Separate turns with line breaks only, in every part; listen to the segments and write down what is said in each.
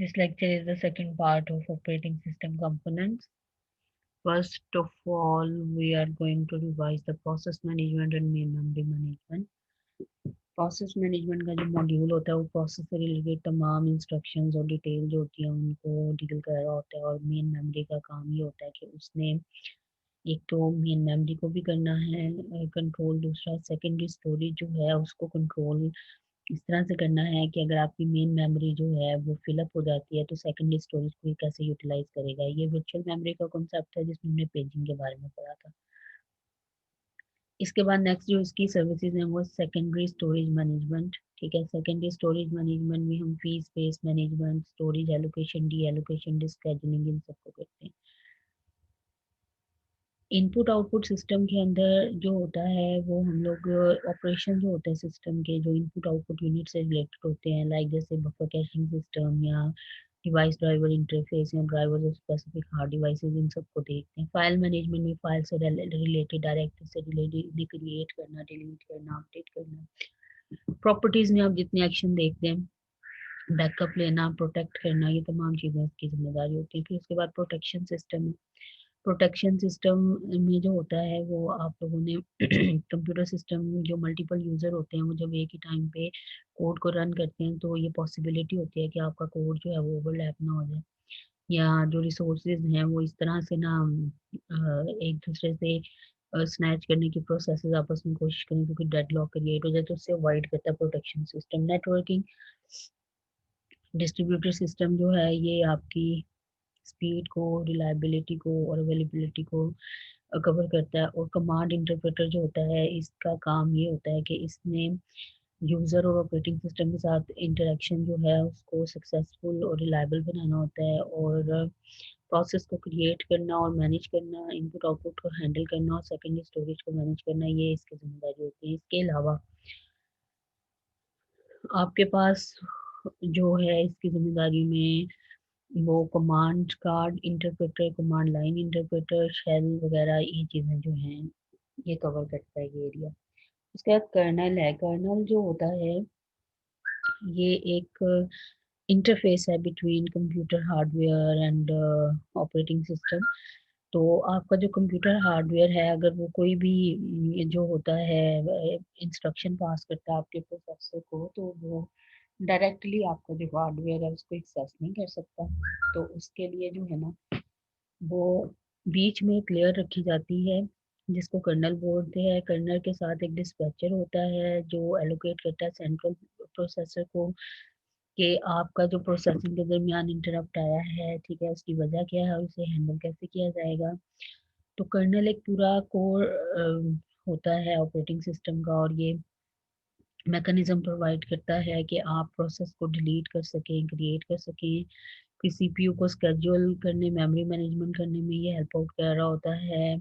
This lecture is the second part of operating system components. First of all, we are going to revise the process management and main memory management. Process management का जो module होता है वो process से related तमाम instructions और detail जो होती है उनको डील कर रहा होता है, और मेन मेमोरी का काम ये होता है कि उसने एक तो मेन मेमोरी को भी करना है कंट्रोल, दूसरा सेकेंडरी स्टोरेज जो है उसको कंट्रोल इस तरह से करना है कि अगर आपकी मेन मेमोरी जो है वो फिलअप हो जाती है तो सेकेंडरी स्टोरेज को कैसे यूटिलाइज करेगा। ये वर्चुअल मेमोरी का कॉन्सेप्ट है जिसमें हमने पेजिंग के बारे में पढ़ा था। इसके बाद नेक्स्ट जो इसकी सर्विसेज है वो सेकेंडरी स्टोरेज मैनेजमेंट। ठीक है, सेकेंडरी स्टोरेज मैनेजमेंट में हम free space management, storage allocation, deallocation, disk scheduling इन सबको करते हैं। इनपुट आउटपुट सिस्टम के अंदर जो होता है वो हम लोग ऑपरेशन जो होते हैं सिस्टम के, जो इनपुट आउटपुट यूनिट से रिलेटेड होते हैं, लाइक जैसे बफर कैशिंग सिस्टम या डिवाइस ड्राइवर इंटरफेस या driver of specific hard devices, इन सबको देखते हैं। फाइल मैनेजमेंट में फाइल से रिलेटेड, डायरेक्टरी से रिलेटेड क्रिएट करना, डिलीट करना, अपडेट करना। प्रॉपर्टीज में आप जितने एक्शन देखते हैं, बैकअप लेना, प्रोटेक्ट करना, ये तमाम चीज़ें इसकी जिम्मेदारी होती है। फिर उसके बाद प्रोटेक्शन सिस्टम है। प्रोटेक्शन सिस्टम में जो होता है वो आप लोगों ने कंप्यूटर सिस्टम जो मल्टीपल यूज़र होते हैं वो जब एक ही टाइम पे कोड को रन करते हैं तो ये पॉसिबिलिटी होती है कि आपका कोड जो है वो ओवरलैप ना हो जाए, या जो रिसोर्सेज हैं वो इस तरह से ना एक दूसरे से स्नैच करने की प्रोसेसेस आपस में कोशिश करें, क्योंकि डेडलॉक क्रिएट हो जाए, तो उससे अवॉइड करता है protection system. Networking distributed system जो है ये आपकी स्पीड को, रिलायबिलिटी को और अवेलेबिलिटी को कवर करता है। और कमांड इंटरप्रेटर जो होता है इसका काम ये होता है कि इसने यूज़र और ऑपरेटिंग सिस्टम के साथ इंटरेक्शन जो है उसको सक्सेसफुल और रिलायबल बनाना होता है, और प्रोसेस को क्रिएट करना और मैनेज करना, इनपुट आउटपुट को हैंडल करना और सेकेंडरी स्टोरेज को मैनेज करना, ये इसकी जिम्मेदारी होती है। इसके अलावा आपके पास जो है इसकी जिम्मेदारी में वो command card interpreter, command line interpreter, shell वगैरह, ये चीज़ें जो हैं ये कवर करता है ये एरिया। उसके बाद कर्नल है। कर्नल जो होता है ये एक इंटरफेस है between computer hardware and operating system. तो आपका जो कंप्यूटर हार्डवेयर है अगर वो कोई भी जो होता है इंस्ट्रक्शन पास करता है आपके प्रोसेसर को, तो वो डायरेक्टली आपका जो हार्डवेयर है उसको एक्सेस नहीं कर सकता। तो उसके लिए जो है ना वो बीच में एक लेयर रखी जाती है जिसको कर्नल बोलते हैं। कर्नल के साथ एक डिस्पैचर होता है जो एलोकेट करता है सेंट्रल प्रोसेसर को कि आपका जो प्रोसेसिंग के दरमियान इंटरप्ट आया है, ठीक है, उसकी वजह क्या है और उसे हैंडल कैसे किया जाएगा। तो कर्नल एक पूरा कोर होता है ऑपरेटिंग सिस्टम का, और ये मैकेनिज्म प्रोवाइड करता है कि आप प्रोसेस को डिलीट कर सकें, क्रिएट कर सकें, कि सीपीयू को स्केड्यूल करने, मेमोरी मैनेजमेंट करने में ये हेल्प आउट कर रहा होता है।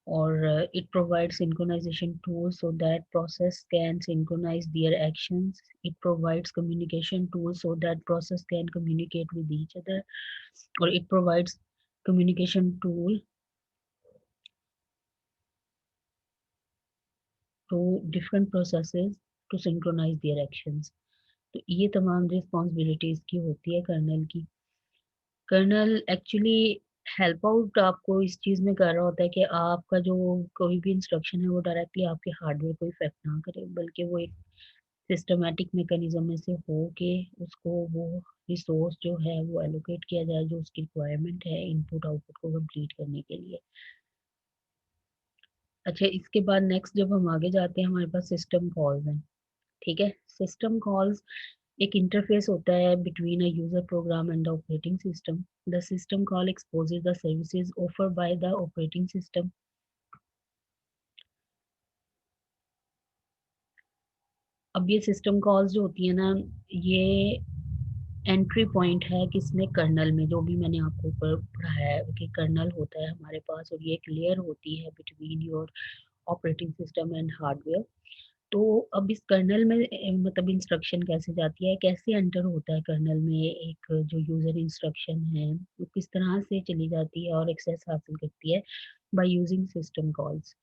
और it provides synchronization tools so that process can synchronize their actions. It provides communication tools so that process can communicate with each other, or it provides communication tool to different processes to synchronize their actions. तो ये तमाम responsibilities की होती है colonel की। Colonel actually help out आपको इस चीज़ में कर रहा होता है कि आपका जो कोई भी इंस्ट्रक्शन है वो डायरेक्टली आपके हार्डवेयर को इफेक्ट ना करे, बल्कि वो एक सिस्टमेटिक मैकेनिज्म में से हो के उसको वो रिसोर्स जो है वो एलोकेट किया जाए जो उसकी रिक्वायरमेंट है इनपुट आउटपुट को कंप्लीट करने के लिए। अच्छा, इसके बाद नेक्स्ट जब हम आगे जाते हैं हमारे पास सिस्टम कॉल्स हैं। ठीक है, सिस्टम कॉल्स एक इंटरफेस होता है between a user program and the operating system. The system call exposes the services offered by the operating system. अब ये सिस्टम कॉल्स जो होती है ना, ये एंट्री पॉइंट है किसमें, कर्नल में, जो भी मैंने आपको ऊपर पढ़ाया है कि कर्नल होता है हमारे पास, और ये एक लेयर होती है between your operating system and hardware. तो अब इस कर्नल में मतलब इंस्ट्रक्शन कैसे जाती है, कैसे एंटर होता है कर्नल में एक जो यूजर इंस्ट्रक्शन है वो किस तरह से चली जाती है और एक्सेस हासिल करती है बाय यूजिंग सिस्टम कॉल्स।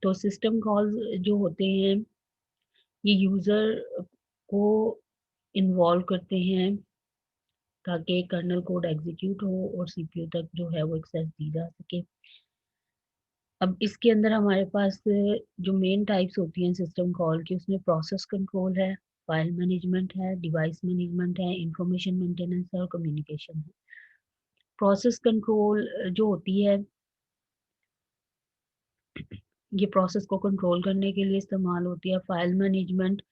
तो सिस्टम कॉल्स जो होते हैं ये यूजर को इन्वॉल्व करते हैं ताकि कर्नल कोड एग्जीक्यूट हो और सीपीयू तक जो है वो एक्सेस दी जा सके। अब इसके अंदर हमारे पास जो मेन टाइप्स होती हैं सिस्टम कॉल की, उसमें प्रोसेस कंट्रोल है, फाइल मैनेजमेंट है, डिवाइस मैनेजमेंट है, इंफॉर्मेशन मेंटेनेंस है और कम्युनिकेशन है। प्रोसेस कंट्रोल जो होती है, ये प्रोसेस को कंट्रोल करने के लिए इस्तेमाल होती है। फाइल मैनेजमेंट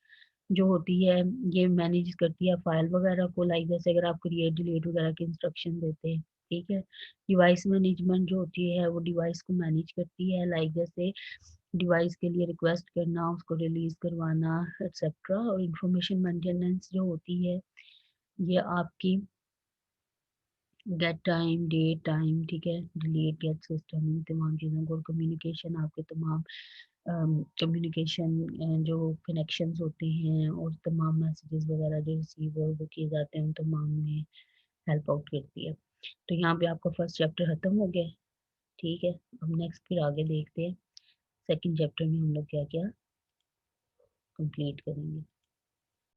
जो होती है, ये मैनेज करती है फाइल वगैरह को, लाइक जैसे अगर आप क्रिएट डिलीट वगैरह के इंस्ट्रक्शन देते हैं, ठीक है। डिवाइस मैनेजमेंट जो होती है वो डिवाइस को मैनेज करती है, लाइक जैसे डिवाइस के लिए रिक्वेस्ट करना, उसको रिलीज करवाना, एक्सेट्रा। और इंफॉर्मेशन मेंटेनेंस जो होती है, ये आपकी गेट टाइम, डेट टाइम, ठीक है, डिलीट, गेट सिस्टम, इन तमाम चीज़ों को। कम्युनिकेशन, आपके तमाम कम्युनिकेशन जो कनेक्शंस होते हैं और तमाम मैसेजेस वगैरह जो रिसीव और वो किए जाते हैं, उन तमाम में हेल्प आउट करती है। तो यहाँ पे आपका फर्स्ट चैप्टर ख़त्म हो गया, ठीक है। अब नेक्स्ट फिर आगे देखते हैं सेकंड चैप्टर में हम लोग क्या क्या कंप्लीट करेंगे।